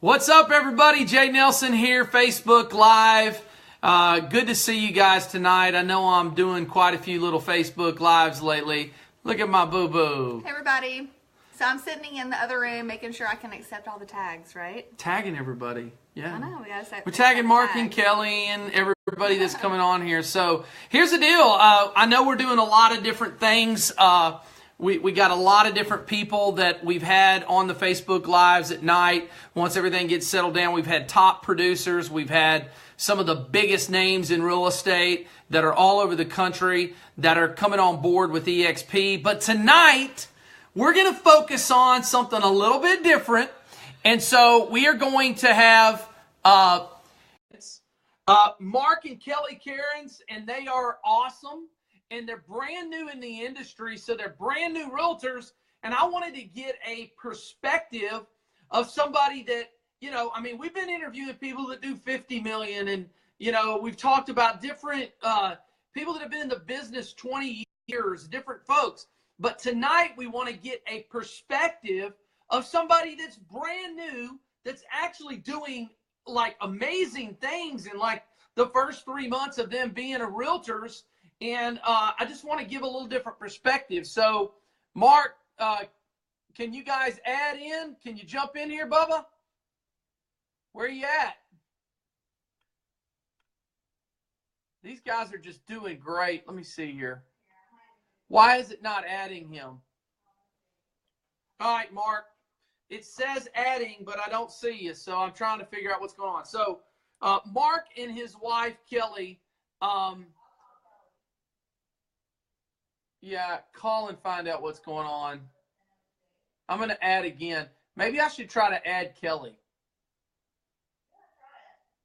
What's up, everybody? Jay Nelson here, Facebook Live. Good to see you guys tonight. I know I'm doing quite a few little Facebook Lives lately. Look at my boo-boo. Hey, everybody. So I'm sitting in the other room making sure I can accept all the tags, right? Tagging everybody. Yeah. I know. We gotta say, we're tagging Mark and Kelly and everybody that's coming on here. So here's the deal. I know we're doing a lot of different things. We got a lot of different people that we've had on the Facebook Lives at night. Once everything gets settled down, we've had top producers. We've had some of the biggest names in real estate that are all over the country that are coming on board with EXP. But tonight, we're going to focus on something a little bit different. And so we are going to have Mark and Kelli Cairns, and they are awesome. And they're brand new in the industry, so they're brand new realtors. And I wanted to get a perspective of somebody that, you know, I mean, we've been interviewing people that do 50 million, and, you know, we've talked about different people that have been in the business 20 years, different folks. But tonight we want to get a perspective of somebody that's brand new, that's actually doing like amazing things in like the first 3 months of them being a realtors. And I just want to give a little different perspective. So, Mark, can you guys add in? Can you jump in here, Bubba? Where are you at? These guys are just doing great. Let me see here. Why is it not adding him? All right, Mark. It says adding, but I don't see you. So I'm trying to figure out what's going on. So Mark and his wife, Kelli, yeah, call and find out what's going on. I'm going to add again. Maybe I should try to add Kelli.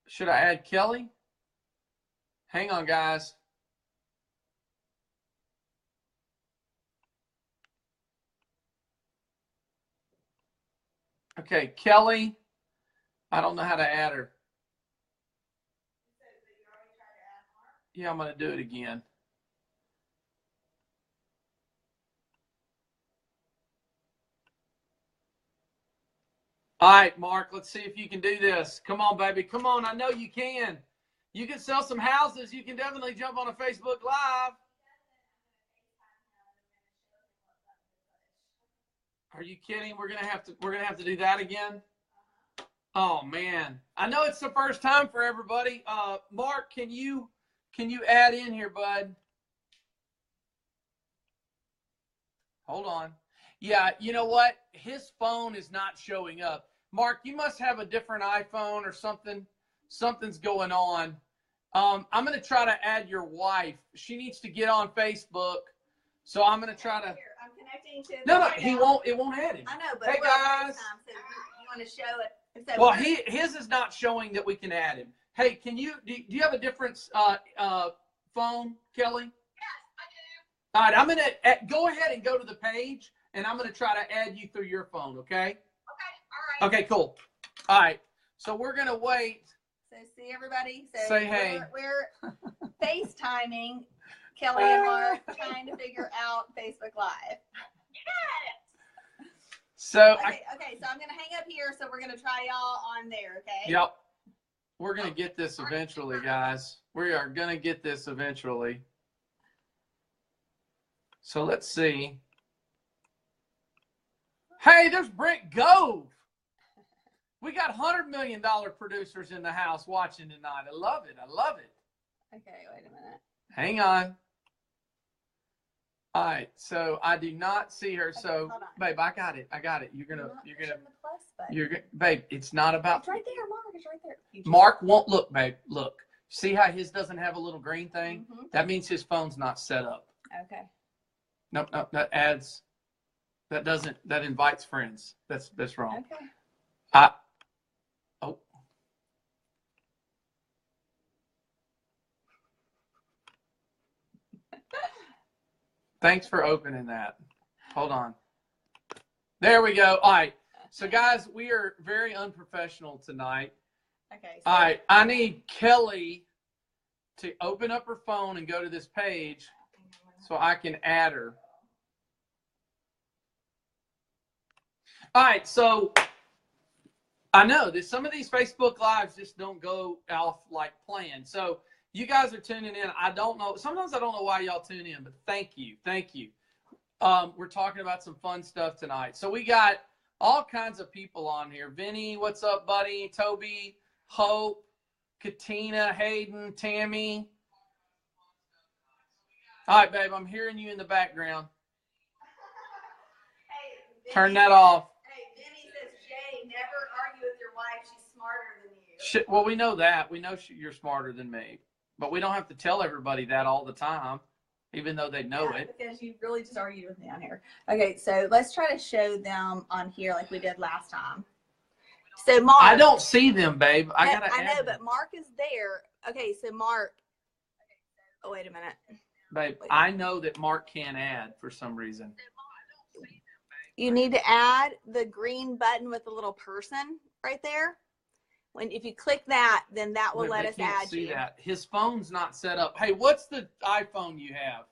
Should I add Kelli? Hang on, guys. Okay, Kelli. I don't know how to add her. Yeah, I'm going to do it again. All right, Mark, let's see if you can do this. Come on, baby. Come on. I know you can. You can sell some houses. You can definitely jump on a Facebook Live. Are you kidding? We're gonna have to do that again? Oh man. I know it's the first time for everybody. Mark, can you add in here, bud? Hold on. Yeah, you know what? His phone is not showing up. Mark, you must have a different iPhone or something. Something's going on. I'm going to try to add your wife. She needs to get on Facebook. So I'm going to try to. Here, I'm connecting to. No, he won't. It won't add him. I know, but hey guys. So you want to show it? So well, his is not showing that we can add him. Hey, can you? Do you have a different phone, Kelli? Yes, I do. All right, I'm going to go ahead and go to the page. And I'm going to try to add you through your phone, okay? Okay, all right. Okay, cool. All right, so we're going to wait. So see everybody? So say hey. We're FaceTiming Kelli and Mark trying to figure out Facebook Live. You got it. So okay, so I'm going to hang up here, so we're going to try y'all on there, okay? Yep. We're going to get this eventually, guys. We are going to get this eventually. So let's see. Hey, there's Brent Gove. We got $100 million producers in the house watching tonight. I love it. I love it. Okay, wait a minute. Hang on. All right, so I do not see her. Okay, so, babe, I got it. Babe, it's not about. It's right there, Mark. It's right there. Mark won't look, babe. Look. See how his doesn't have a little green thing? Mm-hmm. That means his phone's not set up. Okay. Nope, that adds. That invites friends. That's wrong. Okay. Oh. Thanks for opening that. Hold on. There we go. All right. So guys, we are very unprofessional tonight. Okay. All right. I need Kelli to open up her phone and go to this page so I can add her. All right, so I know that some of these Facebook Lives just don't go off like planned. So you guys are tuning in. I don't know. Sometimes I don't know why y'all tune in, but thank you. Thank you. We're talking about some fun stuff tonight. So we got all kinds of people on here. Vinny, what's up, buddy? Toby, Hope, Katina, Hayden, Tammy. All right, babe, I'm hearing you in the background. Hey, Turn that off. Hey, Vinny says, Jay, never argue with your wife. She's smarter than you. Well, we know that. We know you're smarter than me. But we don't have to tell everybody that all the time, even though they know it. Because you really just argued with me on here. Okay, so let's try to show them on here like we did last time. So Mark. I don't see them, babe. I know, but Mark is there. Okay, so Mark. Oh, wait a minute. Babe, I know that Mark can't add for some reason. You need to add the green button with the little person right there. If you click that, then that will let us add you. That. His phone's not set up. Hey, what's the iPhone you have?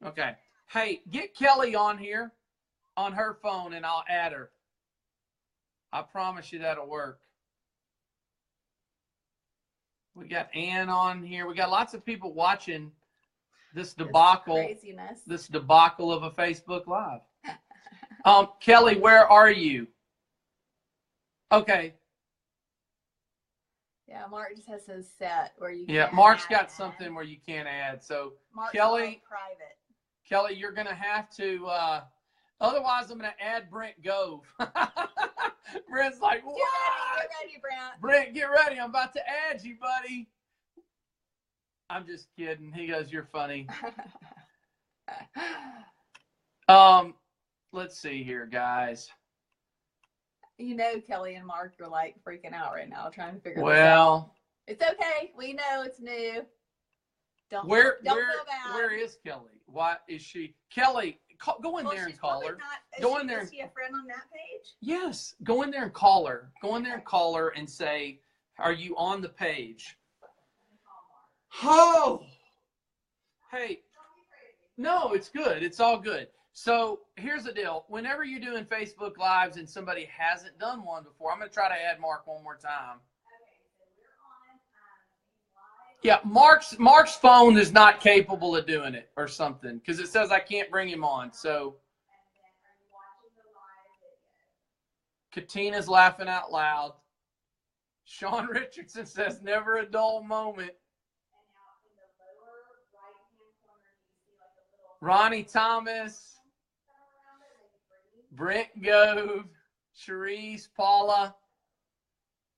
Okay. Hey, get Kelly on here on her phone and I'll add her. I promise you that'll work. We got Ann on here. We got lots of people watching this debacle. This debacle of a Facebook Live. Kelly, where are you? Okay. Yeah, Mark just has his set where you. Yeah, Mark's got something where you can't add. So Mark's Kelly, private. Kelly, you're gonna have to. Otherwise, I'm gonna add Brent Gove. Brent's like, what? Get ready, Brent. Brent, get ready. I'm about to add you, buddy. I'm just kidding. He goes, you're funny. Let's see here, guys. You know, Kelly and Mark are like freaking out right now trying to figure this out. It's okay. We know it's new. Don't feel bad. Where is Kelly? Why is she? Kelly, go in there and call her. Go in there. Is she a friend on that page? Yes. Go in there and call her. Go in there and call her and say, are you on the page? Oh. Hey. No, it's good. It's all good. So here's the deal. Whenever you're doing Facebook Lives and somebody hasn't done one before, I'm going to try to add Mark one more time. Yeah, Mark's phone is not capable of doing it or something because it says I can't bring him on. So Katina's laughing out loud. Sean Richardson says never a dull moment. Ronnie Thomas. Brent Gove, Cherise, Paula,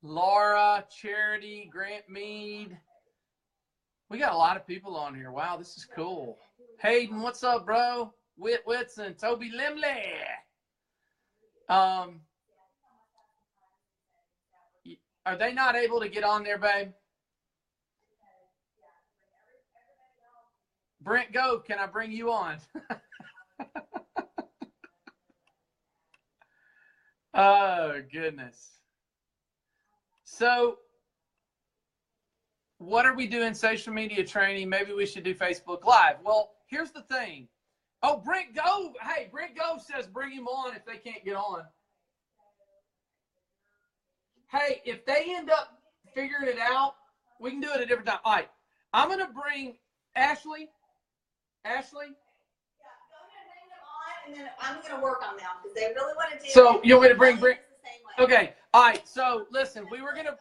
Laura, Charity, Grant Mead. We got a lot of people on here. Wow, this is cool. Hayden, what's up, bro? Whit Whitson, Toby Limley. Are they not able to get on there, babe? Brent Gove, can I bring you on? Oh, goodness. So, what are we doing? Social media training. Maybe we should do Facebook Live. Well, here's the thing. Oh, Brent Gove. Hey, Brent Gove says bring him on if they can't get on. Hey, if they end up figuring it out, we can do it a different time. All right. I'm going to bring Ashley. Ashley? And then I'm going to work on them because they really want to do So you want me to bring okay. All right. So listen, we were going to. Look,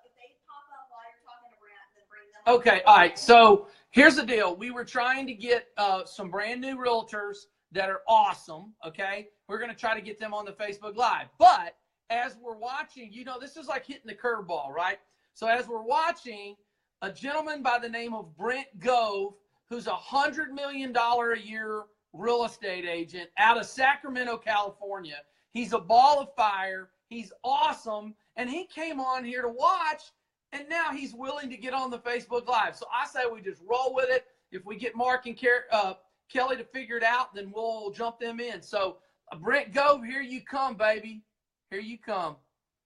if they pop up while you're talking to Brent, then bring them. Okay. All right. So here's the deal. We were trying to get some brand new realtors that are awesome. Okay. We're going to try to get them on the Facebook Live. But as we're watching, you know, this is like hitting the curveball, right? So as we're watching, a gentleman by the name of Brent Gove, who's $100 million a year real estate agent out of Sacramento, California. He's a ball of fire. He's awesome. And he came on here to watch, and now he's willing to get on the Facebook Live. So I say we just roll with it. If we get Mark and Kelly to figure it out, then we'll jump them in. So Brent Gove, here you come, baby. Here you come.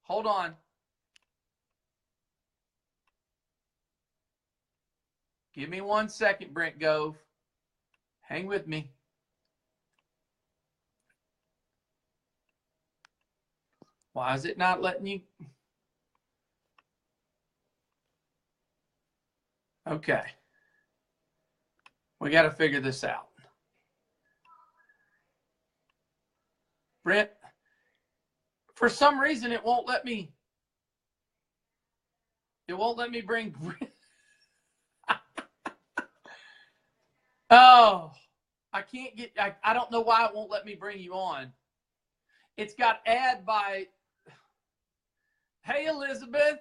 Hold on. Give me 1 second, Brent Gove. Hang with me. Why is it not letting you? Okay. We got to figure this out. Brent, for some reason, it won't let me. It won't let me bring Brent. Oh, I can't get, I don't know why it won't let me bring you on. It's got add by, hey, Elizabeth.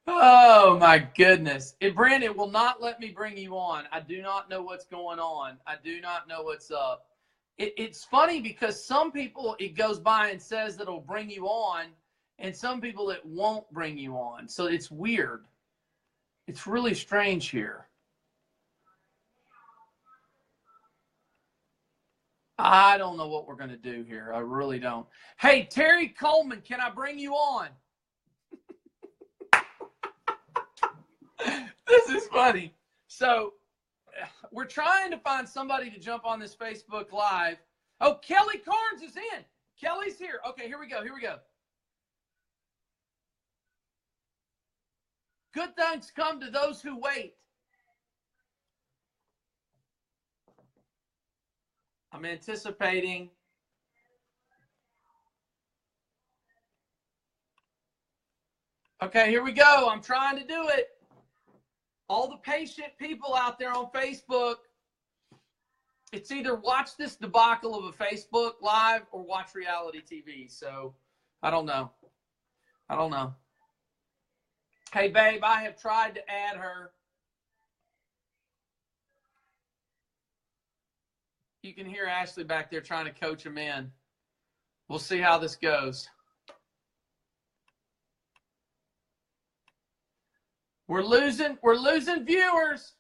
Oh, my goodness. Brent, it will not let me bring you on. I do not know what's going on. I do not know what's up. It's funny because some people, it goes by and says that it'll bring you on, and some people it won't bring you on. So it's weird. It's really strange here. I don't know what we're going to do here. I really don't. Hey, Terry Coleman, can I bring you on? This is funny. So we're trying to find somebody to jump on this Facebook Live. Oh, Kelli Cairns is in. Kelly's here. Okay, here we go. Here we go. Good things come to those who wait. I'm anticipating. Okay, here we go. I'm trying to do it. All the patient people out there on Facebook, it's either watch this debacle of a Facebook Live or watch reality TV. So I don't know. I don't know. Hey, babe, I have tried to add her. You can hear Ashley back there trying to coach him in. We'll see how this goes. We're losing viewers.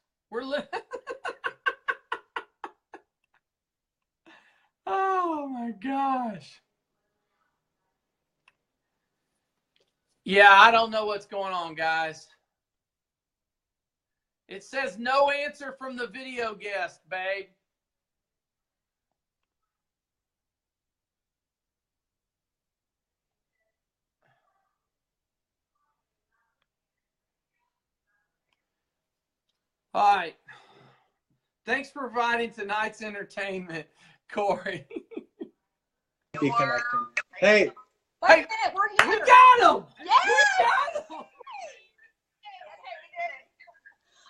Oh my gosh. Yeah, I don't know what's going on, guys. It says no answer from the video guest, babe. All right. Thanks for providing tonight's entertainment, Corey. Be connecting. Hey. Wait a minute, we're here. We got him. Yes. We got him.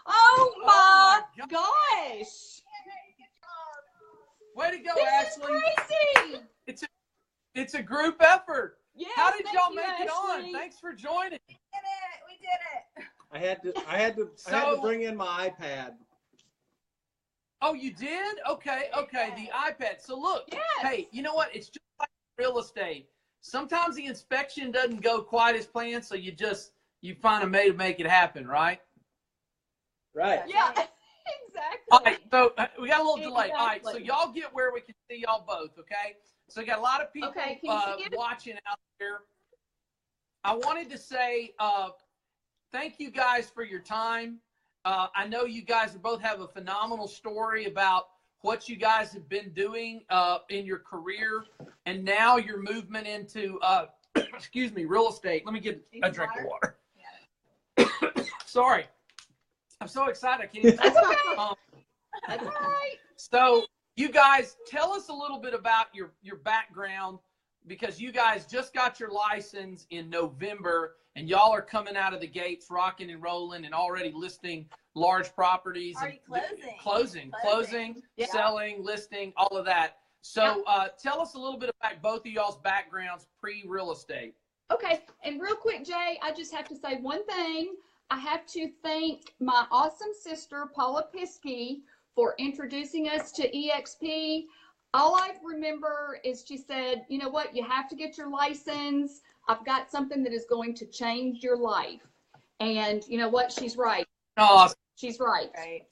Oh my Gosh. Way to go, This Ashley. is crazy. It's a group effort. Yes, How did y'all you, make it on? Ashley. Thanks for joining. We did it. I had to bring in my iPad. Oh, you did? Okay, okay. The iPad. So look, Yes. hey, you know what? It's just like real estate. Sometimes the inspection doesn't go quite as planned, so you find a way to make it happen, right? Right. Yeah, exactly. All right, so we got a little delay. All right, so Exactly. y'all get where we can see y'all both, okay? So we got a lot of people Okay, can you see it? watching out there. I wanted to say thank you guys for your time. I know you guys both have a phenomenal story about what you guys have been doing in your career, and now your movement into, excuse me, real estate. Let me get a drink of water. Yeah. Sorry. I'm so excited. I can't even That's okay. That's all right. So you guys, tell us a little bit about your background, because you guys just got your license in November, and y'all are coming out of the gates rocking and rolling and already listing large properties. Already and closing, Yeah. selling, listing, all of that. So tell us a little bit about both of y'all's backgrounds pre-real estate. Okay, and real quick, Jay, I just have to say one thing. I have to thank my awesome sister, Paula Piskey, for introducing us to EXP. All I remember is she said, you know what, you have to get your license. I've got something that is going to change your life. And you know what, she's right. Oh, She's right. Right.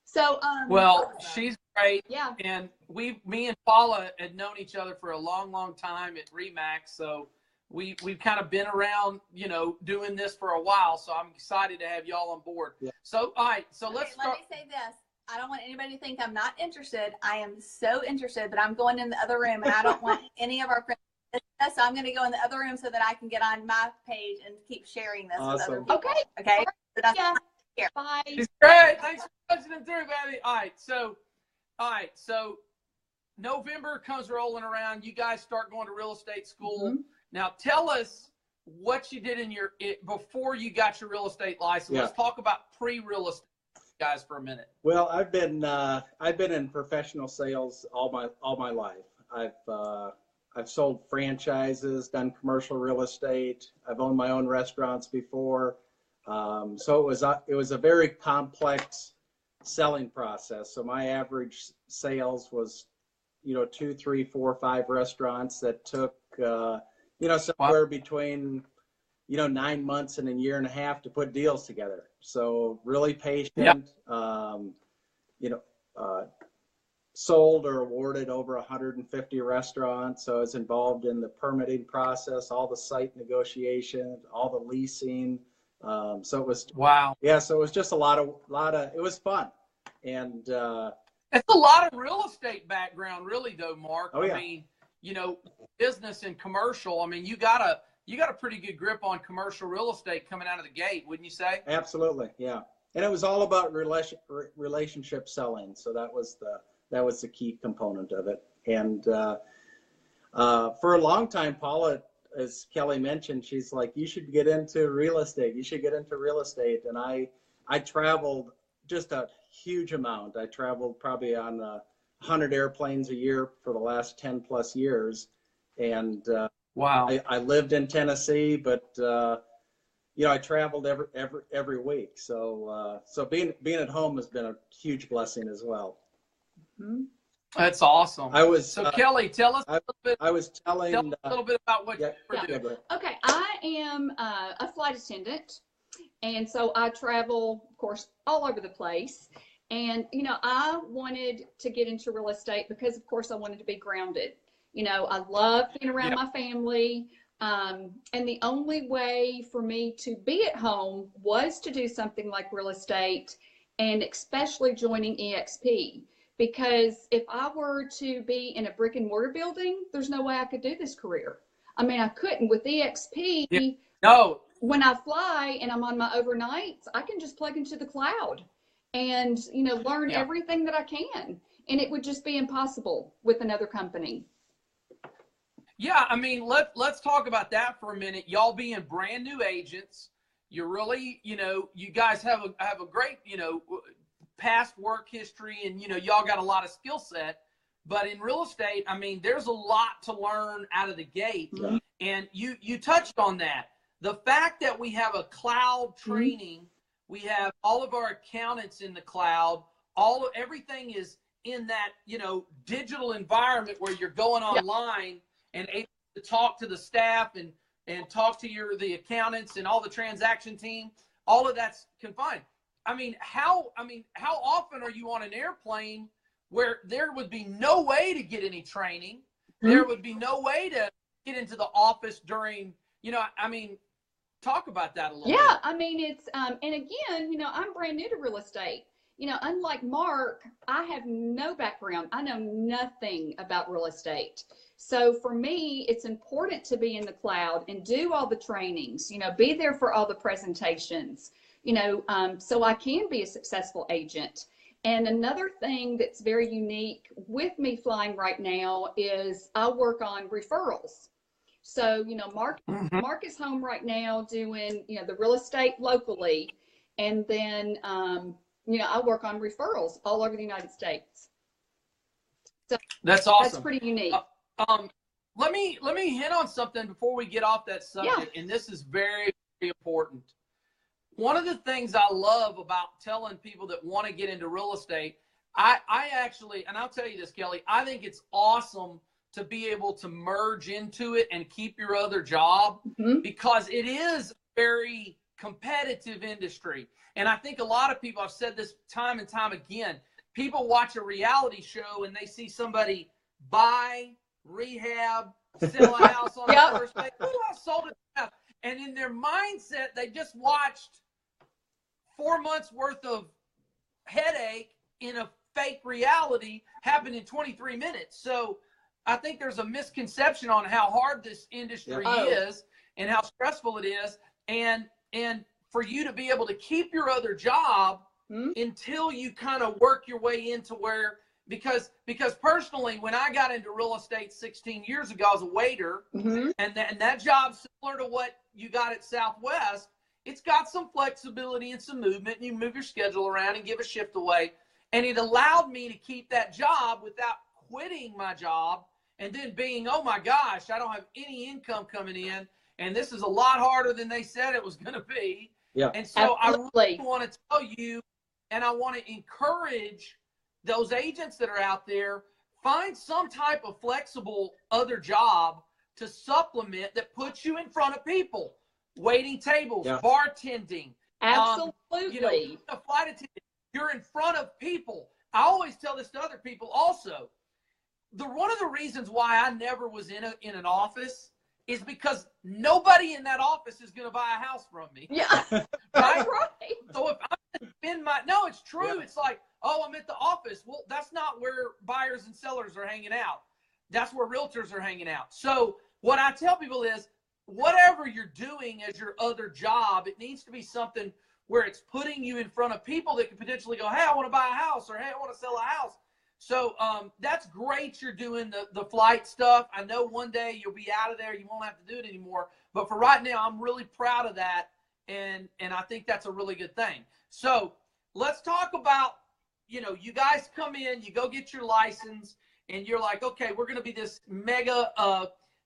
So, well, she's great. yeah. And me and Paula had known each other for a long, long time at RE/MAX. So we've kind of been around, you know, doing this for a while. So I'm excited to have y'all on board. Yeah. So, all right. So let's start. Let me say this. I don't want anybody to think I'm not interested. I am so interested, but I'm going in the other room, and I don't want any of our friends to miss this, so I'm going to go in the other room so that I can get on my page and keep sharing this with other people. Okay. Okay. So that's Yeah. Bye. It's great. Thanks for listening through, baby. All right. So November comes rolling around. You guys start going to real estate school. Mm-hmm. Now tell us what you did before you got your real estate license. Yeah. Let's talk about pre-real estate, guys, for a minute. Well, I've been in professional sales all my life. I've sold franchises, done commercial real estate. I've owned my own restaurants before. So it was a very complex selling process. So my average sales was, 2, 3, 4, 5 restaurants that took, somewhere between, 9 months and a year and a half to put deals together. So really patient, sold or awarded over 150 restaurants. So I was involved in the permitting process, all the site negotiations, all the leasing. So it was, wow. Yeah. So it was just a lot of, it was fun. And, it's a lot of real estate background, really, though, Mark. Oh, yeah. I mean, business and commercial. I mean, you got a pretty good grip on commercial real estate coming out of the gate, wouldn't you say? Absolutely, yeah. And it was all about relationship selling. So that was the key component of it. And for a long time, Paula, as Kelly mentioned, she's like, you should get into real estate. You should get into real estate. And I traveled just a huge amount. I traveled probably on 100 airplanes a year for the last 10 plus years. And wow. I lived in Tennessee, but I traveled every week. So being at home has been a huge blessing as well. Mm-hmm. That's awesome. Kelly, tell us a little bit about what you're doing. Okay, I am a flight attendant, and so I travel, of course, all over the place. And I wanted to get into real estate because, of course, I wanted to be grounded. I love being around my family. And the only way for me to be at home was to do something like real estate, and especially joining EXP. Because if I were to be in a brick and mortar building, there's no way I could do this career. I mean, I couldn't. With EXP, No. When I fly and I'm on my overnights, I can just plug into the cloud and, learn everything that I can. And it would just be impossible with another company. Yeah, I mean, let's talk about that for a minute. Y'all being brand new agents, you're really, you guys have a great, past work history, and y'all got a lot of skill set. But in real estate, I mean, there's a lot to learn out of the gate. Yeah. And you touched on that. The fact that we have a cloud training, we have all of our accountants in the cloud, everything is in that, digital environment where you're going online and able to talk to the staff and talk to the accountants and all the transaction team. All of that's confined. I mean, how often are you on an airplane where there would be no way to get any training? There would be no way to get into the office during, talk about that a little bit. Yeah, I mean, it's, and again, I'm brand new to real estate. Unlike Mark, I have no background. I know nothing about real estate. So for me, it's important to be in the cloud and do all the trainings, be there for all the presentations, so I can be a successful agent. And another thing that's very unique with me flying right now is I work on referrals. So, Mark is home right now doing, the real estate locally. And then, I work on referrals all over the United States. So that's awesome. That's pretty unique. Let me hit on something before we get off that subject. And this is very, very important. One of the things I love about telling people that want to get into real estate, I actually, and I'll tell you this, Kelly, I think it's awesome to be able to merge into it and keep your other job, because it is a very competitive industry. And I think a lot of people, I've said this time and time again, people watch a reality show and they see somebody buy, rehab, sell a house on the first day. Oh, I sold it. And in their mindset, they just watched 4 months worth of headache in a fake reality happened in 23 minutes. So I think there's a misconception on how hard this industry is and how stressful it is. And for you to be able to keep your other job until you kind of work your way into where, because personally, when I got into real estate 16 years ago, I was a waiter, and that job's similar to what you got at Southwest. It's got some flexibility and some movement, and you move your schedule around and give a shift away. And it allowed me to keep that job without quitting my job and then being, oh my gosh, I don't have any income coming in, and this is a lot harder than they said it was going to be. Yeah. And so Absolutely. I really want to tell you, and I want to encourage those agents that are out there, find some type of flexible other job to supplement that puts you in front of people, waiting tables, bartending, Absolutely. a flight attendant. You're in front of people. I always tell this to other people also. One of the reasons why I never was in an office is because nobody in that office is going to buy a house from me. Yeah. Right? Right. So if I'm in no, it's true. Yeah. It's like, oh, I'm at the office. Well, that's not where buyers and sellers are hanging out. That's where realtors are hanging out. So what I tell people is, whatever you're doing as your other job, it needs to be something where it's putting you in front of people that could potentially go, hey, I want to buy a house, or hey, I want to sell a house. So that's great. You're doing the flight stuff. I know one day you'll be out of there. You won't have to do it anymore. But for right now, I'm really proud of that. And I think that's a really good thing. So let's talk about, you guys come in, you go get your license, and you're like, okay, we're going to be this mega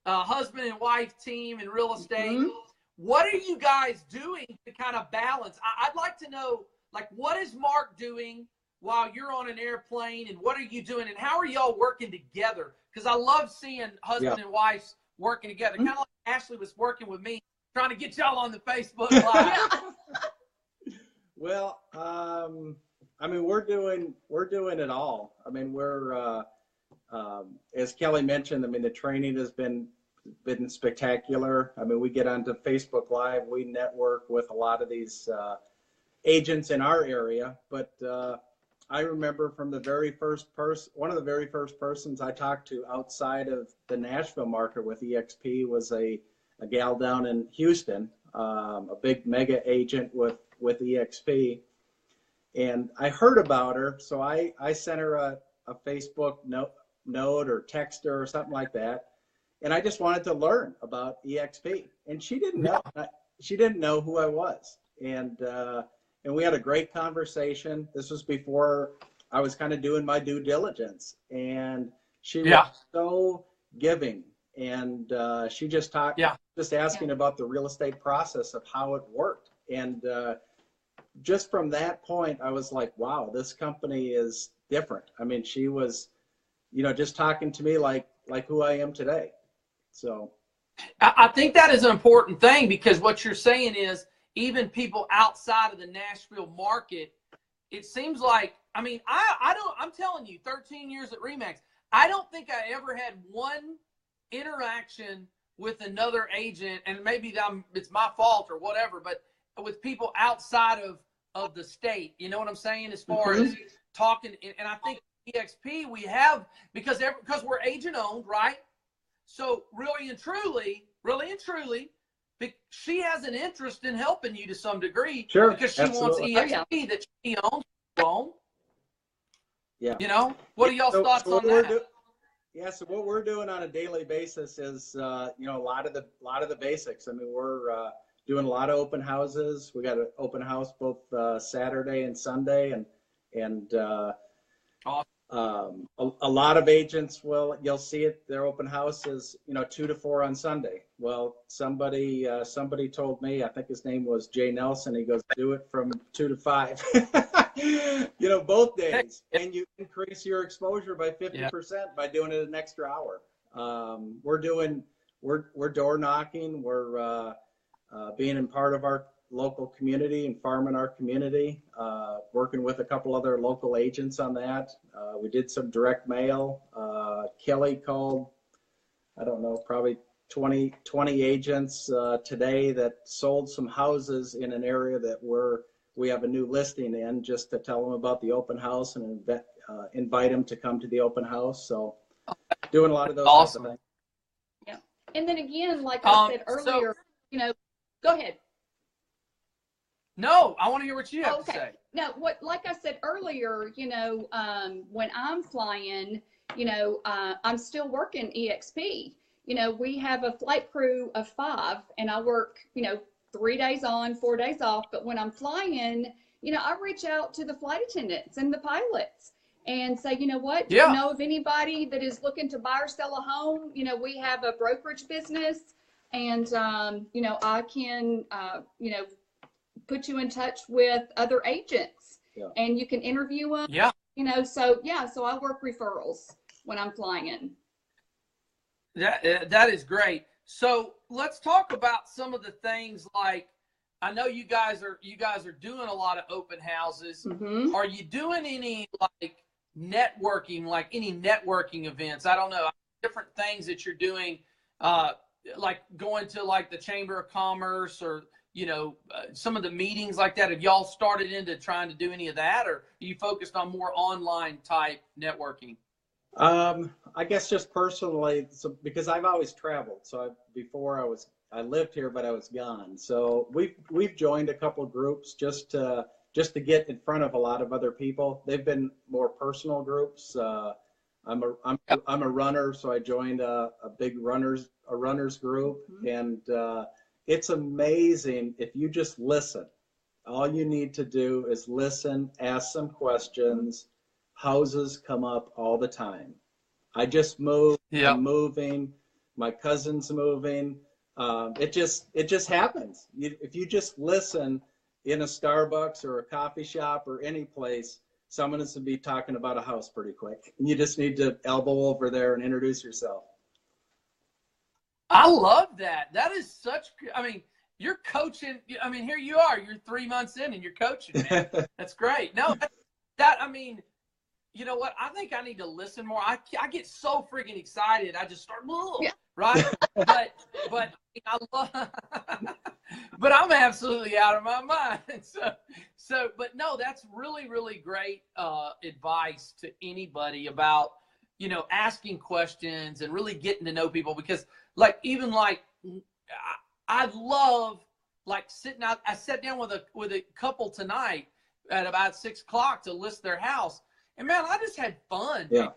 husband and wife team in real estate. What are you guys doing to kind of balance? I'd like to know, like, what is Mark doing while you're on an airplane, and what are you doing, and how are y'all working together? Because I love seeing husband and wives working together. Kind of like Ashley was working with me, trying to get y'all on the Facebook Live. Well, I mean, we're doing it all. I mean, we're as Kelly mentioned, I mean, the training has been spectacular. I mean, we get onto Facebook Live, we network with a lot of these agents in our area. But I remember from the very first one of the very first persons I talked to outside of the Nashville market with EXP was a gal down in Houston, a big mega agent with EXP. And I heard about her, so I sent her a Facebook note or text her or something like that. And I just wanted to learn about EXP. And she didn't know who I was. And we had a great conversation. This was before I was kind of doing my due diligence. And she was so giving. And she just talked, just asking about the real estate process of how it worked. And just from that point, I was like, wow, this company is different. I mean, she was, just talking to me like who I am today. So I think that is an important thing, because what you're saying is, even people outside of the Nashville market, it seems like, I mean, I'm telling you, 13 years at RE/MAX, I don't think I ever had one interaction with another agent, and maybe it's my fault or whatever, but with people outside of the state, you know what I'm saying? As far as talking, and I think EXP we have, because we're agent owned, right? So really and truly, she has an interest in helping you to some degree, because she wants EXP that she owns. Yeah. What are y'all's thoughts on that? So what we're doing on a daily basis is, a lot of the basics. I mean, we're doing a lot of open houses. We got an open house both Saturday and Sunday, and a lot of agents you'll see it. Their open house is 2 to 4 on Sunday. Well, somebody told me, I think his name was Jay Nelson. He goes, do it from 2 to 5. Both days, and you increase your exposure by 50% by doing it an extra hour. We're door knocking. We're being in part of our local community and farming our community, working with a couple other local agents on that. We did some direct mail. Kelly called, I don't know, probably 20 agents today that sold some houses in an area that we're we have a new listing in, just to tell them about the open house and invite them to come to the open house. So doing a lot of those Awesome. type of things. Yeah. And then again, like I said earlier, you know, go ahead. No, I want to hear what you have to Okay. say. No, like I said earlier, you know, when I'm flying, you know, I'm still working EXP. You know, we have a flight crew of 5, and I work, you know, 3 days on, 4 days off. But when I'm flying, you know, I reach out to the flight attendants and the pilots and say, you know what, do you know of anybody that is looking to buy or sell a home? You know, we have a brokerage business, and, you know, I can, you know, put you in touch with other agents, and you can interview them. Yeah. You know, so yeah, so I work referrals when I'm flying in. That is great. So let's talk about some of the things. Like, I know you guys are doing a lot of open houses. Mm-hmm. Are you doing any like networking, like any networking events? I don't know, different things that you're doing, like going to like the Chamber of Commerce, or you know, some of the meetings like that. Have y'all started into trying to do any of that, or are you focused on more online type networking? I guess just personally, so because I've always traveled. So before I lived here, but I was gone. So we've joined a couple groups just to get in front of a lot of other people. They've been more personal groups. I'm a runner, so I joined a big runners group, and it's amazing if you just listen. All you need to do is listen, ask some questions. Houses come up all the time. I just moved. I'm moving. My cousin's moving. It just happens. If you just listen in a Starbucks or a coffee shop or any place, someone is to be talking about a house pretty quick. And you just need to elbow over there and introduce yourself. I love that. That is such, I mean, you're coaching. I mean, here you are, you're 3 months in and you're coaching, man. That's great. No, I mean, you know what? I think I need to listen more. I get so freaking excited. I just start, right? But I love, but I'm absolutely out of my mind. So, but no, that's really, really great advice to anybody about, you know, asking questions and really getting to know people. Because like, even like, I love like sitting out. I sat down with a couple tonight at about 6 o'clock to list their house. And man, I just had fun. Yeah.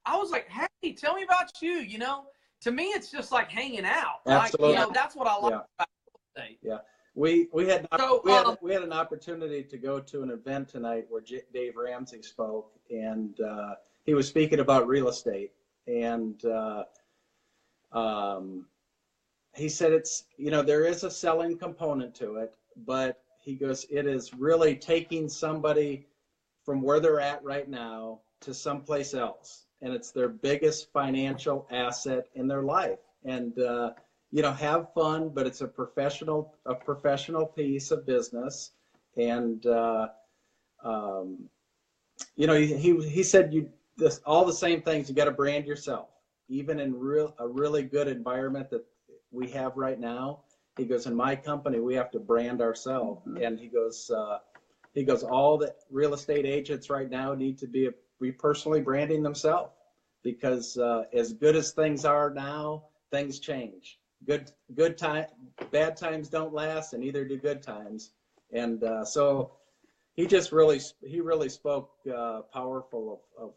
I was like, hey, tell me about you. You know, to me, it's just like hanging out. Absolutely. Like, you know, that's what I like about real estate. Yeah. We had an opportunity to go to an event tonight where Dave Ramsey spoke, and he was speaking about real estate. And he said it's, you know, there is a selling component to it, but he goes, it is really taking somebody from where they're at right now to someplace else. And it's their biggest financial asset in their life. And, you know, have fun, but it's a professional piece of business. And, you know, he said all the same things. You got to brand yourself, even in a really good environment that we have right now. He goes, in my company, we have to brand ourselves. Mm-hmm. And he goes, all the real estate agents right now need to be personally branding themselves, because as good as things are now, things change. Bad times don't last, and neither do good times. And so he really spoke powerful of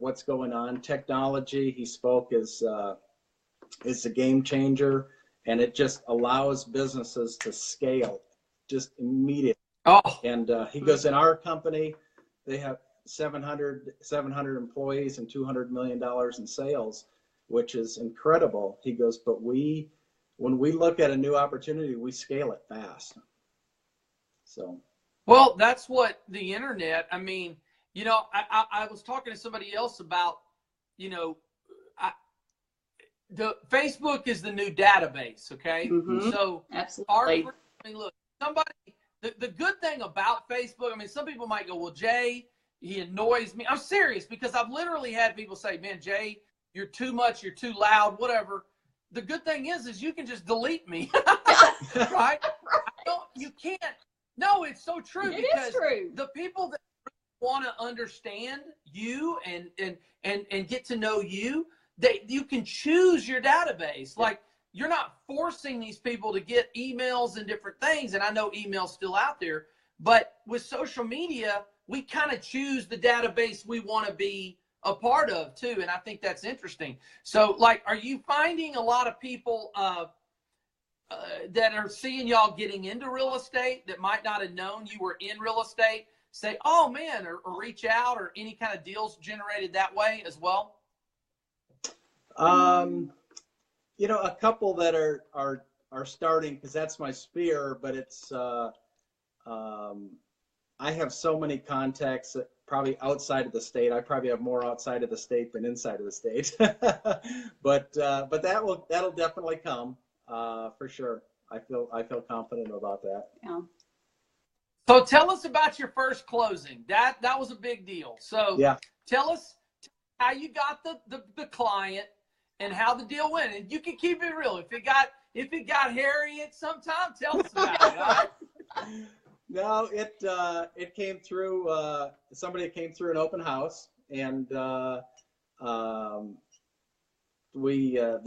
what's going on. Technology, he spoke, is a game changer, and it just allows businesses to scale just immediately. Oh. And he goes, in our company, they have 700 employees and $200 million in sales, which is incredible. He goes, but when we look at a new opportunity, we scale it fast. So. Well, that's what the internet, I mean, you know, I was talking to somebody else about, you know, the Facebook is the new database. Okay. Mm-hmm. So absolutely. I mean, look, somebody, the good thing about Facebook, I mean, some people might go, well, Jay, he annoys me. I'm serious, because I've literally had people say, man, Jay, you're too much, you're too loud, whatever. The good thing is you can just delete me, right? You No, it's so true. It because is true. the people that want to understand you and get to know you, you can choose your database. Yeah. Like, you're not forcing these people to get emails and different things. And I know email's still out there, but with social media, we kind of choose the database we want to be a part of too. And I think that's interesting. So, like, are you finding a lot of people that are seeing y'all getting into real estate that might not have known you were in real estate say, oh man, or reach out, or any kind of deals generated that way as well? You know, a couple that are starting, because that's my sphere, but it's I have so many contacts that probably outside of the state. I probably have more outside of the state than inside of the state. but that'll definitely come for sure. I feel confident about that. Yeah. So tell us about your first closing. That was a big deal. So Yeah. Tell us how you got the client and how the deal went. And you can keep it real. If it got hairy at some time, tell us about it. All right? No, it came through somebody came through an open house, and they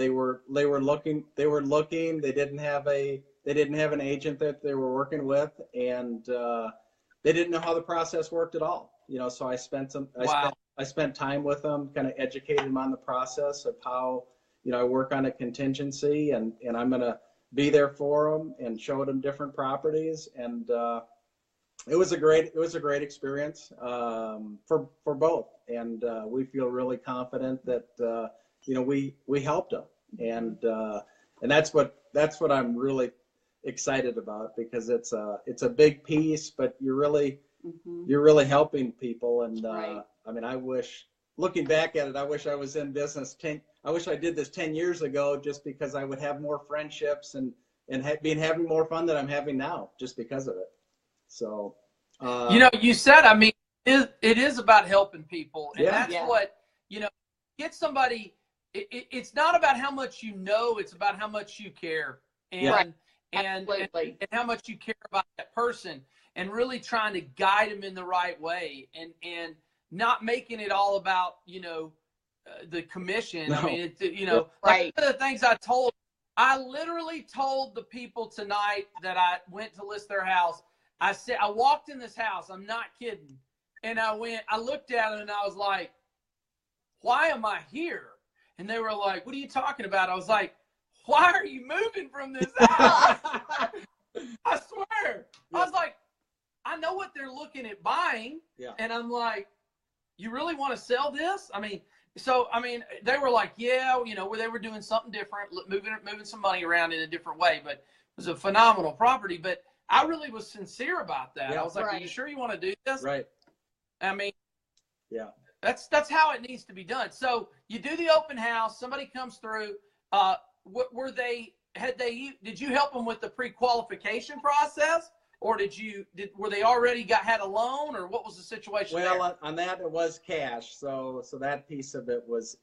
were looking. They didn't have an agent that they were working with, and they didn't know how the process worked at all. You know, so I spent time with them, kind of educated them on the process of how, you know, I work on a contingency, and I'm gonna be there for them and showed them different properties, and it was a great experience for both, and we feel really confident that you know, we helped them, and that's what I'm really excited about, because it's a big piece, but you're really helping people, and Right. I mean, I wish, looking back at it, I wish I was in business I wish I did this 10 years ago, just because I would have more friendships and having more fun than I'm having now, just because of it. So, you know, you said, I mean, it is about helping people, and Yeah. that's what, you know, get somebody. It's not about how much you know; it's about how much you care, and Yeah. and Absolutely. how much you care about that person, and really trying to guide them in the right way, and not making it all about, you know, the commission. No. I mean, you know, Right. like one of the things I literally told the people tonight that I went to list their house. I said, I walked in this house, I'm not kidding, and I looked at them and I was like, why am I here? And they were like, what are you talking about? I was like, why are you moving from this house? I swear. Yeah. I was like, I know what they're looking at buying. Yeah. And I'm like, you really want to sell this? I mean, they were like, yeah, you know, where they were doing something different, moving some money around in a different way, but it was a phenomenal property. But I really was sincere about that. Yeah. I was like, Right. are you sure you want to do this? Right. I mean, Yeah. that's how it needs to be done. So you do the open house, somebody comes through. Did you help them with the pre-qualification process, or were they already had a loan, or what was the situation there? Well, on that, it was cash, so that piece of it was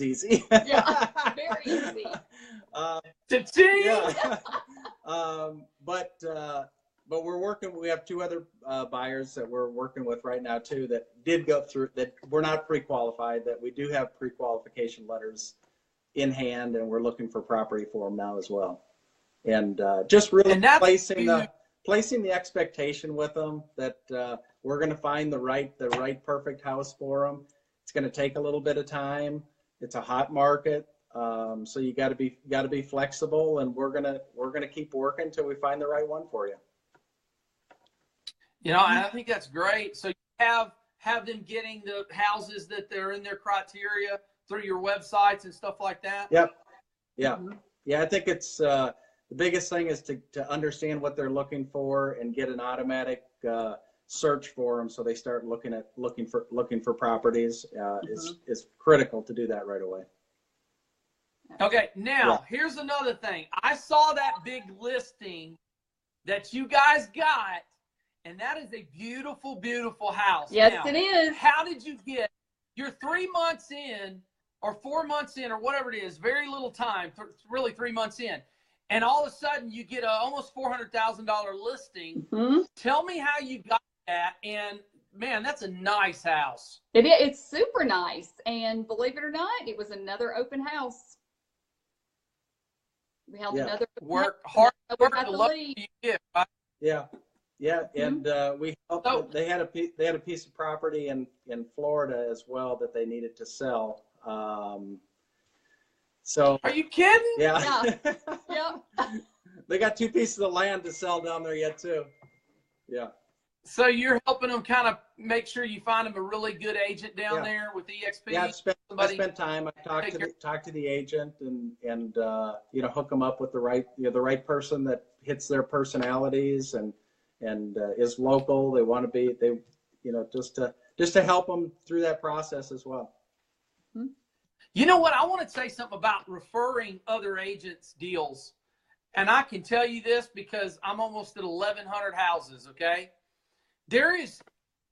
easy. Yeah. Very easy. Ta-ching! Yeah. But we're working. We have two other buyers that we're working with right now too, that did go through, that we're not pre-qualified, that we do have pre-qualification letters in hand, and we're looking for property for them now as well. And just really placing the expectation with them that we're going to find the right perfect house for them. It's going to take a little bit of time. It's a hot market, so you got to be flexible, and we're gonna keep working until we find the right one for you. You know, and I think that's great. So you have them getting the houses that they're in their criteria through your websites and stuff like that. Yep. Yeah. Yeah. I think it's the biggest thing is to understand what they're looking for and get an automatic search for them, so they start looking for properties. Is critical to do that right away. Okay, now here's another thing. I saw that big listing that you guys got, and that is a beautiful, beautiful house. Yes, now, it is. How did you get? You're 3 months in, or 4 months in, or whatever it is. Very little time, really 3 months in. and all of a sudden you get a almost $400,000 listing. Mm-hmm. Tell me how you got that. And man, that's a nice house. It's super nice. And believe it or not, it was another open house. We held another work hard. Work got the lead. You get, right? Yeah. Yeah, and we helped. So- they had a piece of property in Florida as well that they needed to sell. So Are you kidding? yeah, Yep. they got 2 pieces of land to sell down there yet too. Yeah. So you're helping them kind of make sure you find them a really good agent down there with EXP. Yeah, I spent time. I talked to the agent and you know, hook them up with the right person that hits their personalities and is local. They want to be, you know, just to help them through that process as well. You know what? I want to say something about referring other agents deals. And I can tell you this because I'm almost at 1,100 houses, okay?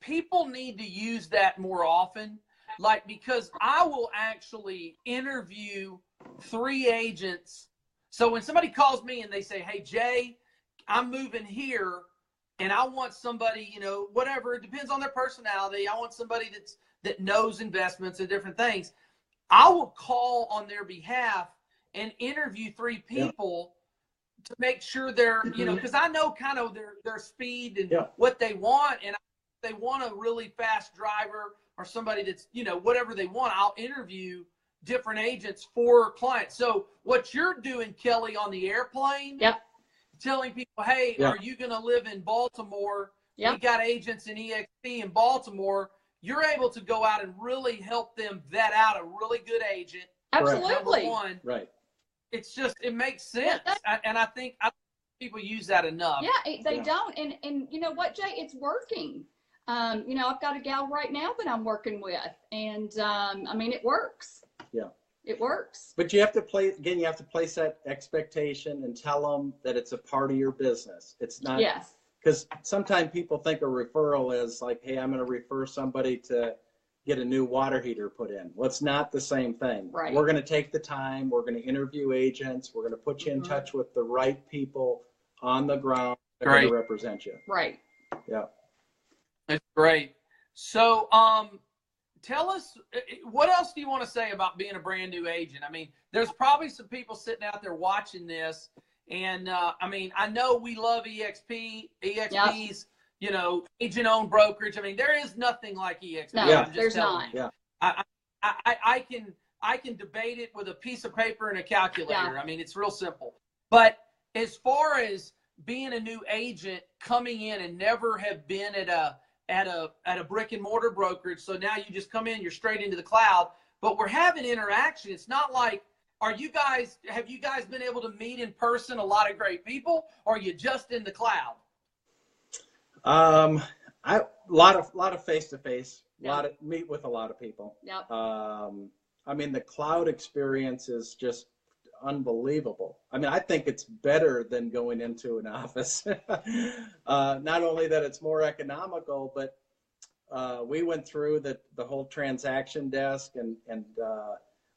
People need to use that more often. Like, because I will actually interview 3 agents. So when somebody calls me and they say, hey, Jay, I'm moving here and I want somebody, you know, whatever, it depends on their personality. I want somebody that knows investments and different things. I will call on their behalf and interview 3 people to make sure they're, you know, because I know kind of their speed and what they want. And if they want a really fast driver or somebody that's, you know, whatever they want, I'll interview different agents for clients. So what you're doing, Kelli, on the airplane, telling people, hey, are you going to live in Baltimore? We got agents in EXP in Baltimore. You're able to go out and really help them vet out a really good agent. Absolutely. Number one. Right. It's just, it makes sense. And I think people use that enough. Yeah, they don't. And you know what, Jay? It's working. You know, I've got a gal right now that I'm working with. And I mean, it works. Yeah. It works. But you have to you have to place that expectation and tell them that it's a part of your business. It's not. Yes. Because sometimes people think a referral is like, hey, I'm going to refer somebody to get a new water heater put in. Well, it's not the same thing. Right. We're going to take the time. We're going to interview agents. We're going to put you in touch with the right people on the ground that are going to represent you. Right. Yeah. That's great. So tell us, what else do you want to say about being a brand new agent? I mean, there's probably some people sitting out there watching this. And I mean, I know we love EXP's, you know, agent-owned brokerage. I mean, there is nothing like EXP. No, there's not. Yeah. I can debate it with a piece of paper and a calculator. Yeah. I mean, it's real simple. But as far as being a new agent coming in and never have been at a brick and mortar brokerage, so now you just come in, you're straight into the cloud. But we're having interaction. It's not like, have you guys been able to meet in person a lot of great people, or are you just in the cloud? A lot of face-to-face, meet with a lot of people. Yep. I mean, the cloud experience is just unbelievable. I mean, I think it's better than going into an office. Not only that it's more economical, but we went through the whole transaction desk and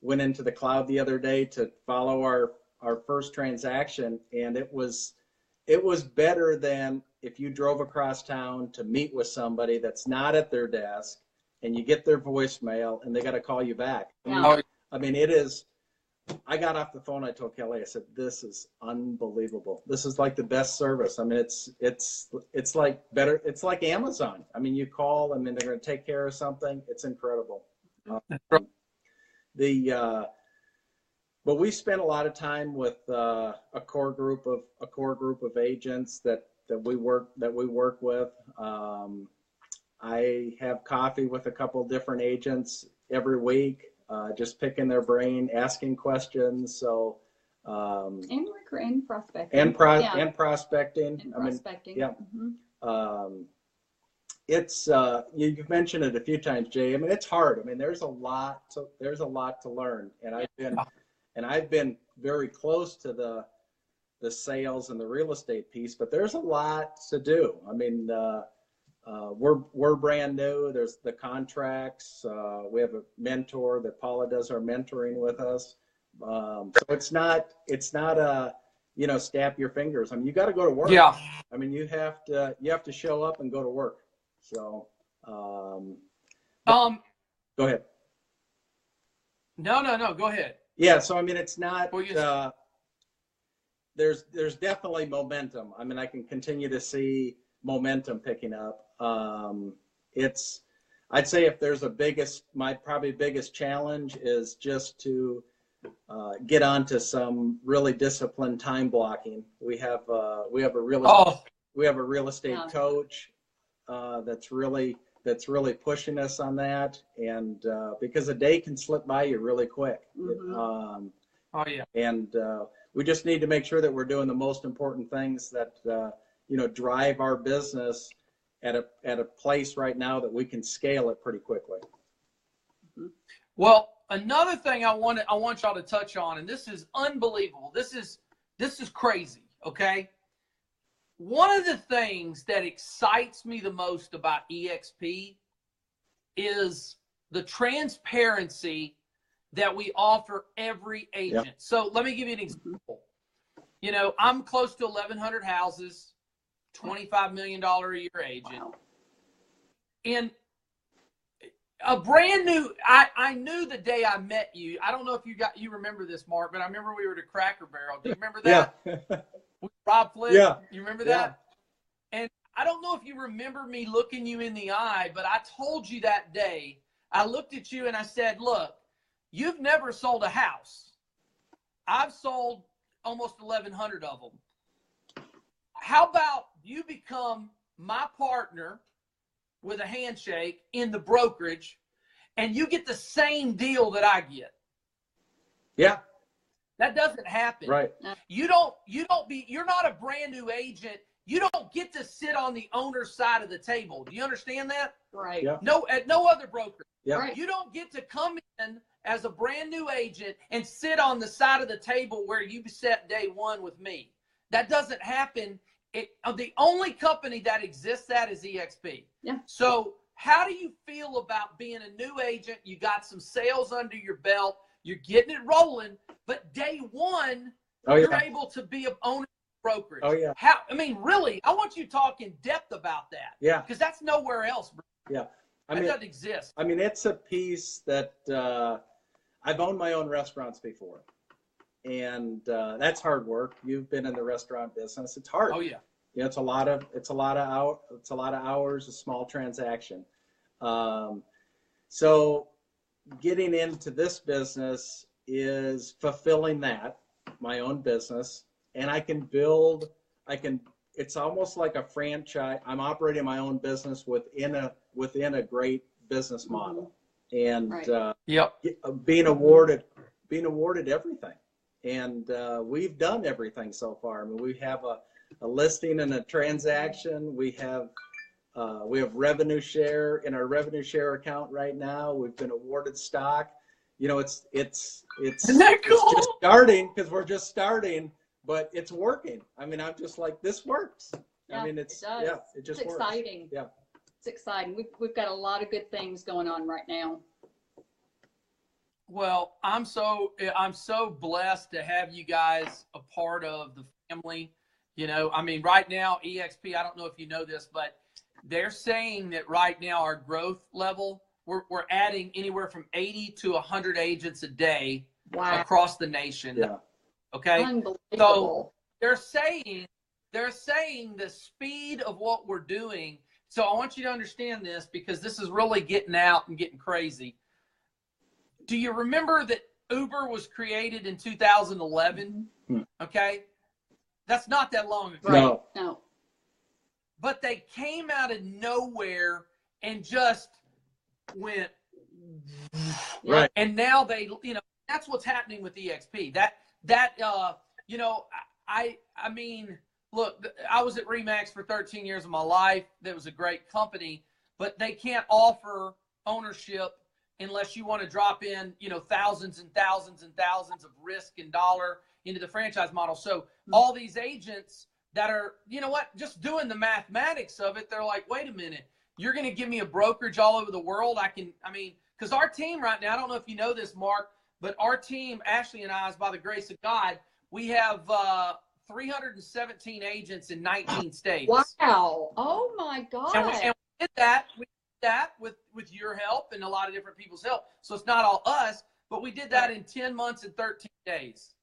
went into the cloud the other day to follow our first transaction, and it was better than if you drove across town to meet with somebody that's not at their desk and you get their voicemail and they got to call you back. I mean, it is. I got off the phone. I told Kelli, I said, this is unbelievable. This is like the best service. I mean, it's like better. It's like Amazon. I mean, you call, I mean, they're going to take care of something. It's incredible. But we spent a lot of time with a core group of agents that we work with. I have coffee with a couple different agents every week, just picking their brain, asking questions. So and prospecting. And prospecting. And prospecting. Yeah. Mm-hmm. It's you've mentioned it a few times, Jay. I mean, it's hard. I mean, there's a lot to learn, and I've been very close to the sales and the real estate piece, but there's a lot to do. I mean, we're brand new. There's the contracts. We have a mentor that Paula does our mentoring with us. So it's not snap your fingers. I mean, you got to go to work. Yeah. I mean, you have to show up and go to work. So, go ahead. No. Go ahead. Yeah. So, I mean, it's not, Well, there's definitely momentum. I mean, I can continue to see momentum picking up. I'd say if there's my probably biggest challenge is just to get onto some really disciplined time blocking. We have a real estate coach that's really pushing us on that, and because a day can slip by you really quick. Mm-hmm. And we just need to make sure that we're doing the most important things that drive our business at a place right now that we can scale it pretty quickly. Well, another thing I want y'all to touch on, and this is unbelievable. This is crazy. Okay. One of the things that excites me the most about EXP is the transparency that we offer every agent. Yep. So let me give you an example. I'm close to 1,100 houses, $25 million a year agent. Wow. And a brand new, I knew the day I met you. I don't know if you remember this, Mark, but I remember we were at Cracker Barrel. Do you remember that? Yeah. With Rob Flynn? Yeah. You remember that? Yeah. And I don't know if you remember me looking you in the eye, but I told you that day, I looked at you and I said, look, you've never sold a house. I've sold almost 1,100 of them. How about you become my partner with a handshake in the brokerage, and you get the same deal that I get? Yeah. That doesn't happen. Right. You're not a brand new agent. You don't get to sit on the owner's side of the table. Do you understand that? Right. Yeah. No, at no other broker. Yeah. Right. You don't get to come in as a brand new agent and sit on the side of the table where you sat day one with me. That doesn't happen. The only company that exists that is EXP. Yeah. So how do you feel about being a new agent? You got some sales under your belt. You're getting it rolling, but day one, you're able to be an owner brokerage. Oh, yeah. Really, I want you to talk in depth about that. Yeah. Because that's nowhere else. Bro. Yeah. That doesn't exist. I mean, it's a piece that I've owned my own restaurants before. And that's hard work. You've been in the restaurant business. It's hard. Oh, yeah. It's a lot of hours, a small transaction. So getting into this business is fulfilling my own business, and it's almost like a franchise. I'm operating my own business within a great business model, and being awarded everything. And we've done everything so far. I mean, we have a listing and a transaction. We have revenue share in our revenue share account right now. We've been awarded stock. It's Isn't that cool? It's just starting, because we're just starting, but it's working. I mean, I'm just like, this works. Yeah, I mean, it just works. Exciting. Yeah. It's exciting. We've got a lot of good things going on right now. Well, I'm so blessed to have you guys a part of the family. Right now, EXP, I don't know if you know this, but they're saying that right now our growth level, we're adding anywhere from 80 to 100 agents a day. Wow. Across the nation. Yeah. Okay. Unbelievable. So they're saying the speed of what we're doing. So I want you to understand this, because this is really getting out and getting crazy. Do you remember that Uber was created in 2011? Okay. That's not that long ago. No. But they came out of nowhere and just went. Right. And now that's what's happening with EXP. Look, I was at RE/MAX for 13 years of my life. That was a great company, but they can't offer ownership unless you want to drop in, thousands and thousands and thousands of risk and dollar into the franchise model. So all these agents that are, just doing the mathematics of it, they're like, wait a minute, you're going to give me a brokerage all over the world? Because our team right now, I don't know if you know this, Mark, but our team, Ashley and I, is by the grace of God, we have 317 agents in 19 states. Wow. Oh my God. And we did that. We did that with your help and a lot of different people's help. So it's not all us, but we did that in 10 months and 13 days.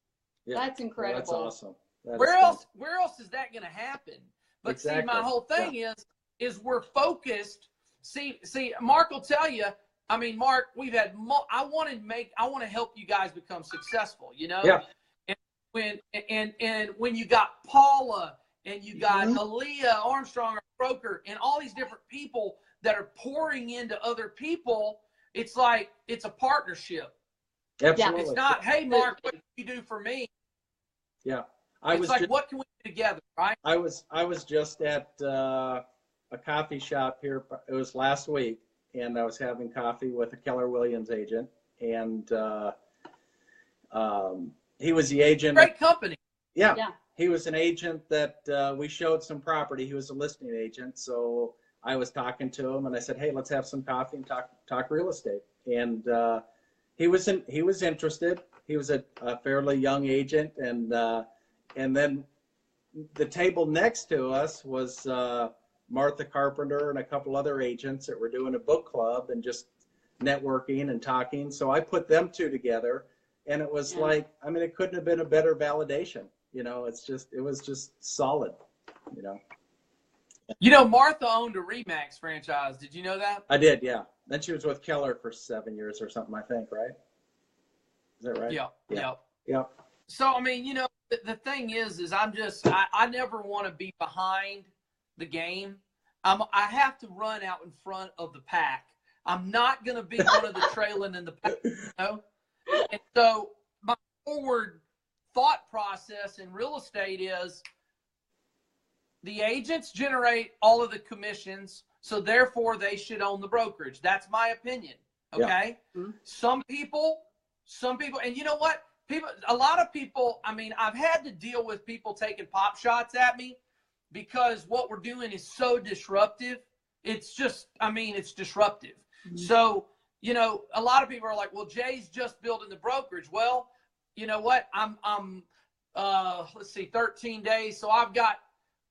Yeah. That's incredible. That's awesome. Where else is that going to happen? But exactly. see, my whole thing is we're focused. See, Mark will tell you. I mean, Mark, we've had. I want to help you guys become successful. You know. Yeah. And when you got Paula and you got Aaliyah Armstrong, our broker, and all these different people that are pouring into other people, it's like it's a partnership. Absolutely. It's not, hey, Mark, what can you do for me? Yeah. What can we do together, right? I was just at a coffee shop here. It was last week, and I was having coffee with a Keller Williams agent, and he was the agent. Great company. Yeah. He was an agent that we showed some property. He was a listing agent, so I was talking to him, and I said, "Hey, let's have some coffee and talk real estate." And he was interested. He was a fairly young agent, and then the table next to us was Martha Carpenter and a couple other agents that were doing a book club and just networking and talking. So I put them two together, and it was like, I mean, it couldn't have been a better validation. You know, it was just solid, you know. You know, Martha owned a Remax franchise. Did you know that? I did, yeah. Then she was with Keller for 7 years or something, I think, right? Is that right? Yeah. So, I mean, you know, the thing is I never want to be behind the game. I have to run out in front of the pack. I'm not going to be one of the trailing in the pack, you know? And so my forward thought process in real estate is the agents generate all of the commissions, so therefore they should own the brokerage. That's my opinion, okay? Yeah. Some people, and you know what? A lot of people, I mean, I've had to deal with people taking pop shots at me because what we're doing is so disruptive. It's just, I mean, it's disruptive. Mm-hmm. So, you know, a lot of people are like, well, Jay's just building the brokerage. Well, you know what? I'm let's see, 13 days. So I've got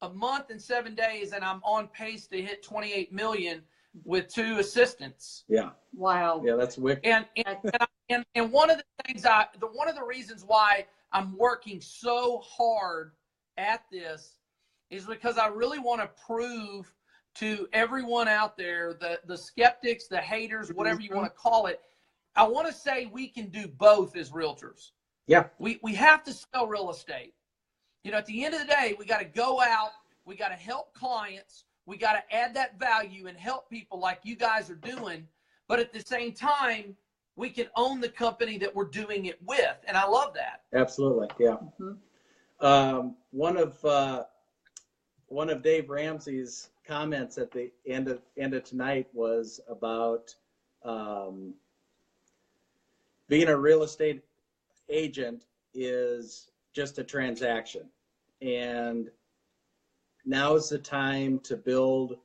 a month and 7 days, and I'm on pace to hit 28 million with 2 assistants. Yeah. Wow. Yeah, that's wicked. And one of the things one of the reasons why I'm working so hard at this is because I really want to prove to everyone out there, the skeptics, the haters, whatever you want to call it, I want to say we can do both as realtors. Yeah. We have to sell real estate. You know, at the end of the day, we got to go out, we got to help clients, we got to add that value and help people like you guys are doing. But at the same time, we can own the company that we're doing it with. And I love that. Absolutely. Yeah. Mm-hmm. One of Dave Ramsey's comments at the end of tonight was about being a real estate agent is just a transaction, and now's the time to build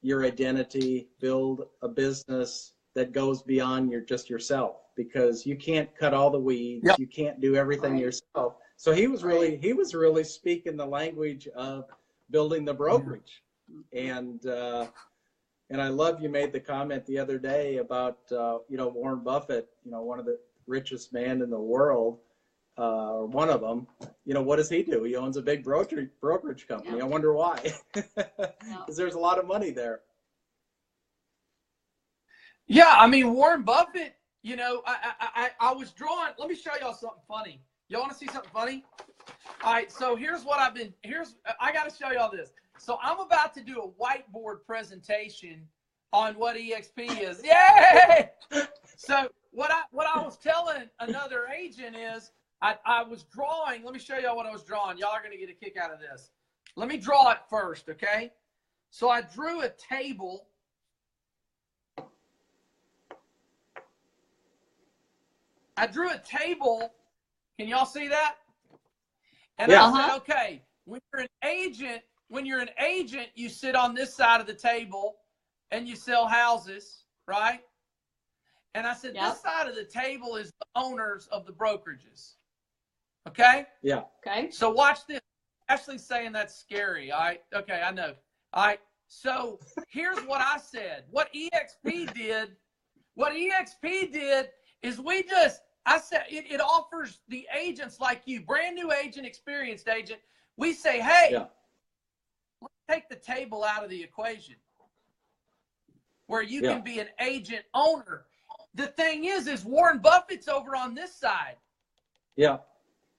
your identity, build a business that goes beyond just yourself, because you can't cut all the weeds. Yep. You can't do everything yourself. So he was really speaking the language of building the brokerage. And I love you made the comment the other day about you know, Warren Buffett, you know, one of the richest man in the world, or one of them. You know, what does he do? He owns a big brokerage company. Yeah. I wonder why. Because there's a lot of money there. Yeah, I mean, Warren Buffett, you know, I was drawing. Let me show y'all something funny. Y'all want to see something funny? All right, so here's what I got to show y'all this. So I'm about to do a whiteboard presentation on what EXP is. Yay! So what I was telling another agent is I was drawing. Let me show y'all what I was drawing. Y'all are going to get a kick out of this. Let me draw it first, okay? So I drew a table. Can y'all see that? And I said, okay, when you're an agent, you sit on this side of the table and you sell houses, right? And I said, this side of the table is the owners of the brokerages. Okay? Yeah. Okay. So watch this. Ashley's saying that's scary. All right. Okay, I know. All right. So here's what I said. What EXP did is I said it offers the agents like you, brand new agent, experienced agent. We say, hey, let's take the table out of the equation where you can be an agent owner. The thing is Warren Buffett's over on this side. Yeah.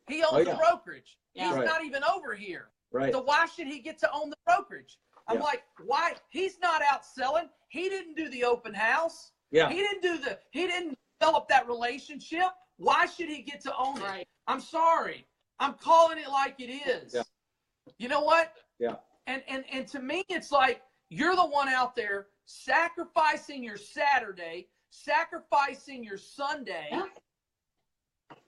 He owns the brokerage. Yeah. He's not even over here. Right. So why should he get to own the brokerage? I'm like, why? He's not out selling. He didn't do the open house. Yeah. He didn't develop that relationship. Why should he get to own it? I'm sorry. I'm calling it like it is. Yeah. You know what? Yeah. And to me, it's like you're the one out there sacrificing your Saturday, sacrificing your Sunday. Yeah.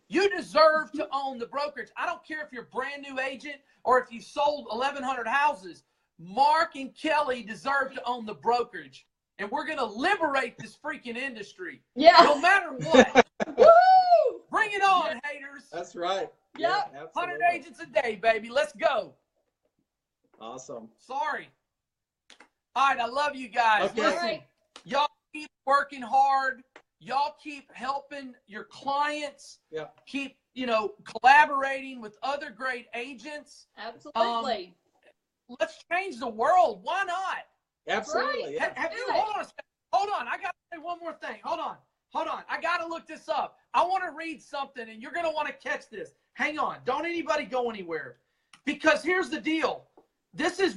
You deserve to own the brokerage. I don't care if you're a brand new agent or if you sold 1,100 houses. Mark and Kelli deserve to own the brokerage. And we're going to liberate this freaking industry. Yeah. No matter what. Woo! Bring it on, haters. That's right. Yep. Yeah, 100 absolutely. agents a day, baby. Let's go. Awesome. Sorry. All right, I love you guys. Okay. Listen, All right. y'all keep working hard. Y'all keep helping your clients. Yeah. Keep, collaborating with other great agents. Absolutely. Let's change the world. Why not? Absolutely. Yeah. Have you, Do it. hold on a second. Hold on. I got to say one more thing. Hold on. I got to look this up. I want to read something, and you're going to want to catch this. Hang on. Don't anybody go anywhere. Because here's the deal. This is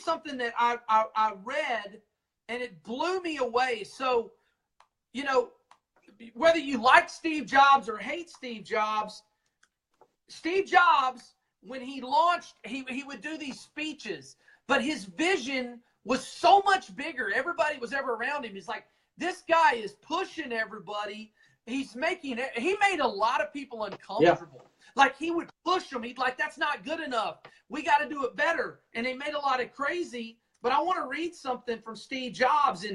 something that I read, and it blew me away. So, whether you like Steve Jobs or hate Steve Jobs, when he launched, he would do these speeches, but his vision was so much bigger. Everybody was ever around him. He's like, this guy is pushing everybody. He made a lot of people uncomfortable. Yeah. Like he would push them. He'd like, that's not good enough. We got to do it better. And they made a lot of crazy, but I want to read something from Steve Jobs.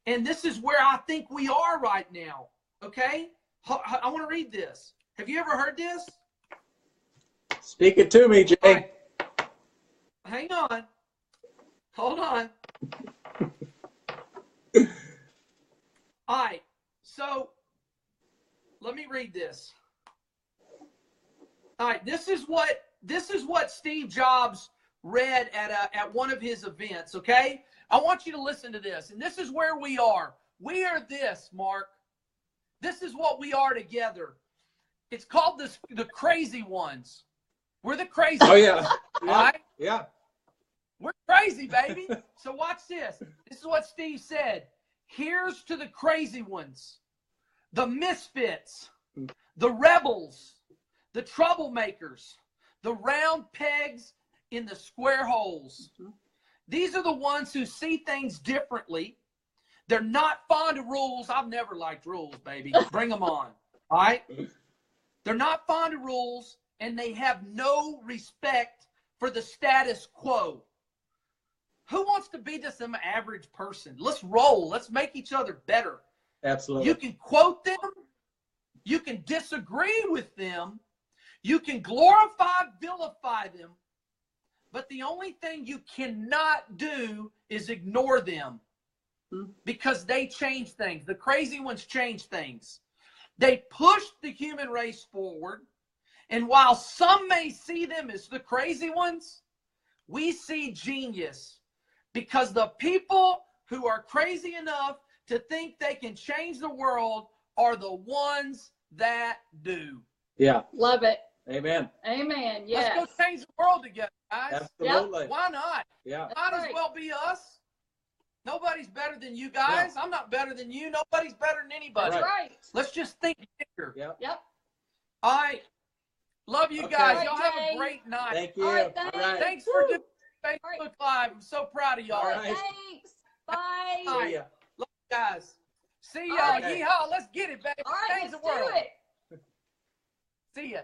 And this is where I think we are right now. Okay. I want to read this. Have you ever heard this? Speak it to me, Jay. Right. Hang on. Hold on. All right. So let me read this. All right. This is what Steve Jobs read at one of his events. Okay. I want you to listen to this. And this is where we are. We are this, Mark. This is what we are together. It's called the crazy ones. We're the crazy ones. Oh, yeah. All right? Yeah. We're crazy, baby. So watch this. This is what Steve said. Here's to the crazy ones, the misfits, the rebels, the troublemakers, the round pegs in the square holes. These are the ones who see things differently. They're not fond of rules. I've never liked rules, baby. Bring them on. All right? They're not fond of rules, and they have no respect for the status quo. Who wants to be just some average person? Let's roll. Let's make each other better. Absolutely. You can quote them. You can disagree with them. You can glorify, vilify them. But the only thing you cannot do is ignore them because they change things. The crazy ones change things. They push the human race forward. And while some may see them as the crazy ones, we see genius. Because the people who are crazy enough to think they can change the world are the ones that do. Yeah. Love it. Amen. Amen. Yes. Let's go change the world together, guys. Absolutely. Yep. Why not? Yeah. Might as well be us. Nobody's better than you guys. Yeah. I'm not better than you. Nobody's better than anybody. That's right. Let's just think bigger. Yep. Yep. All right. Love you guys. Y'all have a great night. Thank you. All right, thanks. All right. Thanks for doing Facebook Live. I'm so proud of y'all. All right. Thanks. Bye. All right. See ya. Love you guys. See y'all. All right. Yeehaw. Let's get it, baby. All right, Change let's the world. do it. See ya.